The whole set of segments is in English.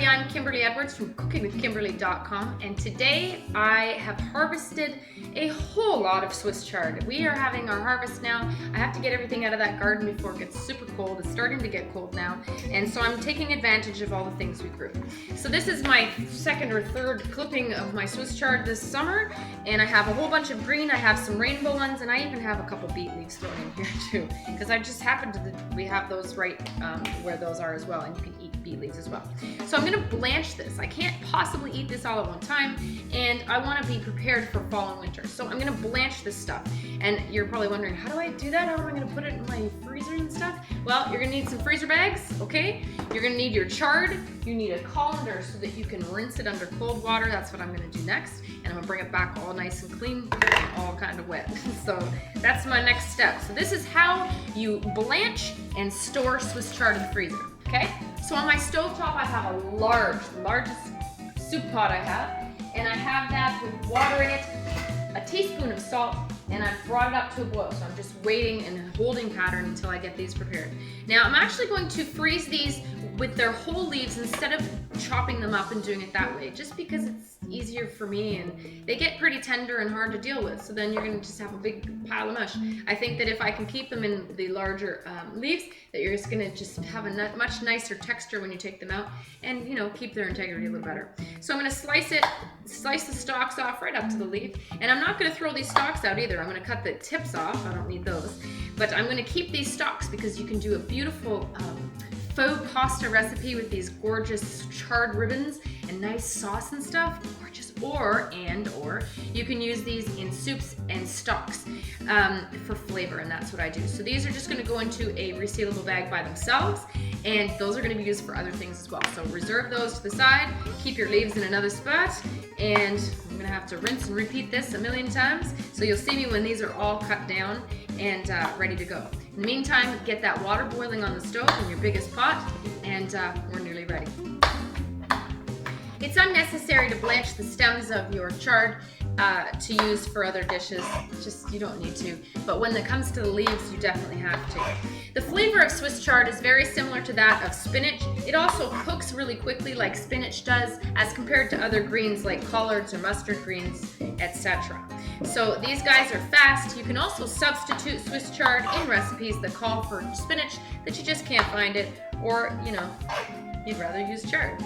I'm Kimberly Edwards from cookingwithkimberly.com, and today I have harvested a whole lot of Swiss chard. We are having our harvest now. I have to get everything out of that garden before it gets super cold. It's starting to get cold now, and so I'm taking advantage of all the things we grew. So this is my second or third clipping of my Swiss chard this summer, and I have a whole bunch of green. I have some rainbow ones, and I even have a couple beet leaves thrown in here too, because I just happened to, we have those right where those are as well, and you can eat beet leaves as well. So I'm gonna blanch this. I can't possibly eat this all at one time, and I wanna be prepared for fall and winter. So I'm gonna blanch this stuff. And you're probably wondering, how do I do that? How am I gonna put it in my freezer and stuff? Well, you're gonna need some freezer bags, okay? You're gonna need your chard. You need a colander so that you can rinse it under cold water. That's what I'm gonna do next. And I'm gonna bring it back all nice and clean, all kind of wet. So that's my next step. So this is how you blanch and store Swiss chard in the freezer, okay? So on my stovetop, I have a largest soup pot I have, and I have that with water in it, a teaspoon of salt, and I've brought it up to a boil. So I'm just waiting in a holding pattern until I get these prepared. Now I'm actually going to freeze these with their whole leaves instead of chopping them up and doing it that way, just because it's easier for me, and they get pretty tender and hard to deal with. So then you're gonna just have a big pile of mush. I think that if I can keep them in the larger leaves, that you're just gonna just have a much nicer texture when you take them out, and keep their integrity a little better. So I'm gonna slice the stalks off right up to the leaf, and I'm not gonna throw these stalks out either. I'm gonna cut the tips off, I don't need those, but I'm gonna keep these stalks because you can do a beautiful faux pasta recipe with these gorgeous chard ribbons and nice sauce and stuff. Gorgeous. Or you can use these in soups and stocks for flavor, and that's what I do. So these are just going to go into a resealable bag by themselves, and those are going to be used for other things as well. So reserve those to the side, keep your leaves in another spot, and I'm going to have to rinse and repeat this a million times. So you'll see me when these are all cut down and ready to go. In the meantime, get that water boiling on the stove in your biggest pot, and we're nearly ready. It's unnecessary to blanch the stems of your chard to use for other dishes. Just, you don't need to. But when it comes to the leaves, you definitely have to. The flavor of Swiss chard is very similar to that of spinach. It also cooks really quickly like spinach does, as compared to other greens like collards or mustard greens, etc. So these guys are fast. You can also substitute Swiss chard in recipes that call for spinach that you just can't find it, or you'd rather use chard.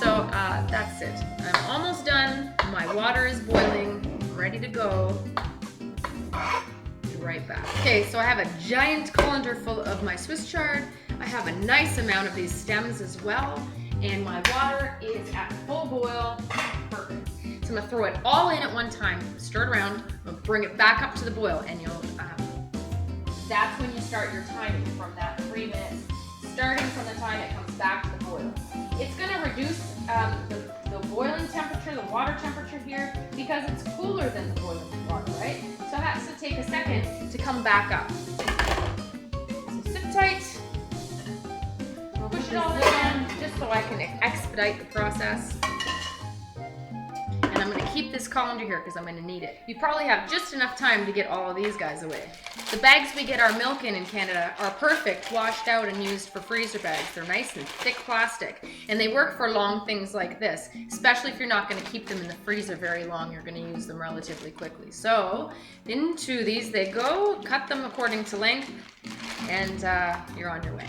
So that's it. I'm almost done. My water is boiling, ready to go. Be right back. Okay, so I have a giant colander full of my Swiss chard. I have a nice amount of these stems as well, and my water is at full boil. Perfect. So I'm gonna throw it all in at one time, stir it around, I'm gonna bring it back up to the boil, and that's when you start your timing from that 3 minutes, starting from the time it comes back to the boil. It's going to reduce the boiling temperature, the water temperature here, because it's cooler than the boiling water, right? So it has to take a second to come back up. So sit tight, push it all in, just so I can expedite the process. And I'm going to keep this colander here because I'm going to need it. You probably have just enough time to get all of these guys away. The bags we get our milk in Canada are perfect, washed out and used for freezer bags. They're nice and thick plastic, and they work for long things like this, especially if you're not going to keep them in the freezer very long. You're going to use them relatively quickly. So into these they go, cut them according to length, and you're on your way.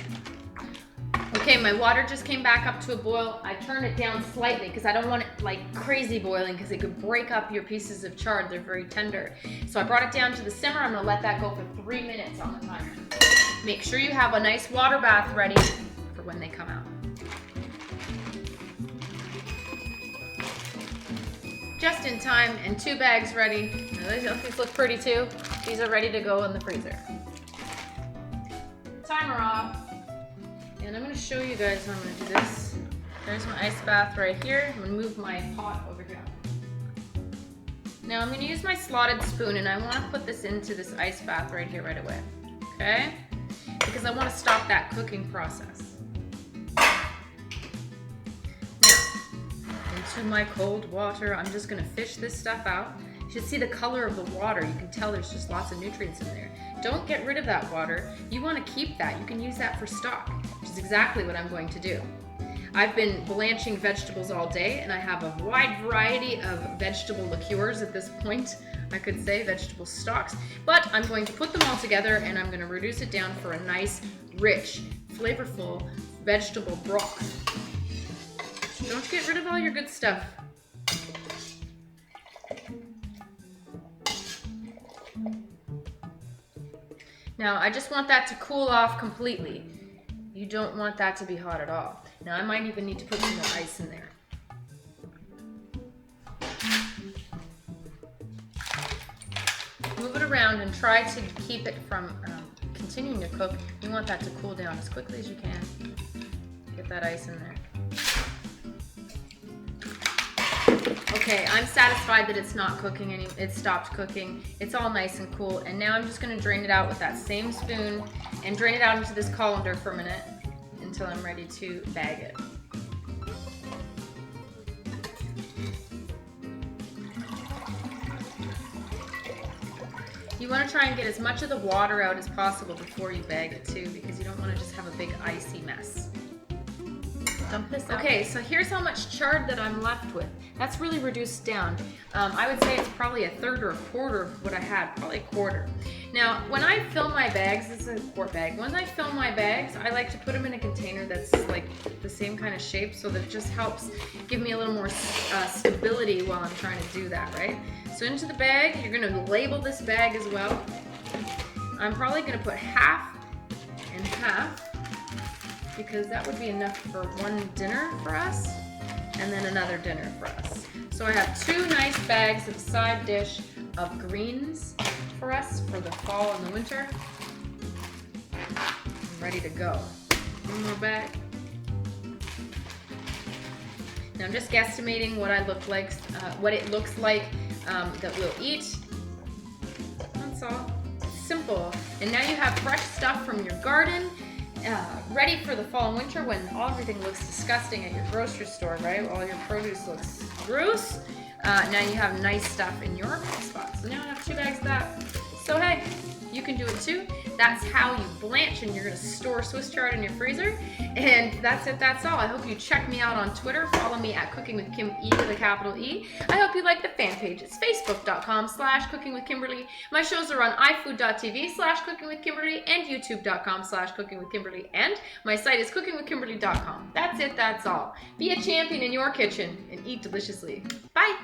Okay, my water just came back up to a boil. I turned it down slightly because I don't want it like crazy boiling, because it could break up your pieces of chard. They're very tender. So I brought it down to the simmer. I'm gonna let that go for 3 minutes on the timer. Make sure you have a nice water bath ready for when they come out. Just in time, and 2 bags ready. Now, these look pretty too. These are ready to go in the freezer. Timer off. And I'm going to show you guys how I'm going to do this. There's my ice bath right here. I'm going to move my pot over here. Now I'm going to use my slotted spoon, and I want to put this into this ice bath right here right away. Okay? Because I want to stop that cooking process. Now, into my cold water, I'm just going to fish this stuff out. You should see the color of the water. You can tell there's just lots of nutrients in there. Don't get rid of that water. You want to keep that. You can use that for stock, which is exactly what I'm going to do. I've been blanching vegetables all day, and I have a wide variety of vegetable liqueurs at this point. I could say vegetable stocks, but I'm going to put them all together and I'm going to reduce it down for a nice, rich, flavorful vegetable broth. Don't get rid of all your good stuff. Now, I just want that to cool off completely. You don't want that to be hot at all. Now, I might even need to put some more ice in there. Move it around and try to keep it from continuing to cook. You want that to cool down as quickly as you can. Get that ice in there. Okay, I'm satisfied that it's not cooking anymore. It stopped cooking. It's all nice and cool. And now I'm just going to drain it out with that same spoon and drain it out into this colander for a minute until I'm ready to bag it. You want to try and get as much of the water out as possible before you bag it too, because you don't want to just have a big icy mess. Dump this out. Okay, so here's how much chard that I'm left with. That's really reduced down. I would say it's probably a third or a quarter of what I had, probably a quarter. Now, when I fill my bags, this is a quart bag. When I fill my bags, I like to put them in a container that's like the same kind of shape, so that it just helps give me a little more stability while I'm trying to do that, right? So into the bag, you're gonna label this bag as well. I'm probably gonna put half and half, because that would be enough for one dinner for us, and then another dinner for us. So I have 2 nice bags of side dish of greens for us for the fall and the winter. I'm ready to go. One more bag. Now I'm just guesstimating what it looks like that we'll eat. That's all. Simple. And now you have fresh stuff from your garden. Ready for the fall and winter when everything looks disgusting at your grocery store, right? All your produce looks gross. Now you have nice stuff in your spot. So now I have 2 bags of that. So hey, you can do it too. That's how you blanch, and you're gonna store Swiss chard in your freezer. And that's it, that's all. I hope you check me out on Twitter. Follow me at Cooking with Kim, E with a capital E. I hope you like the fan page. It's facebook.com/cookingwithkimberly. My shows are on ifood.tv/cookingwithkimberly and youtube.com/cookingwithkimberly. And my site is cookingwithkimberly.com. That's it, that's all. Be a champion in your kitchen and eat deliciously. Bye.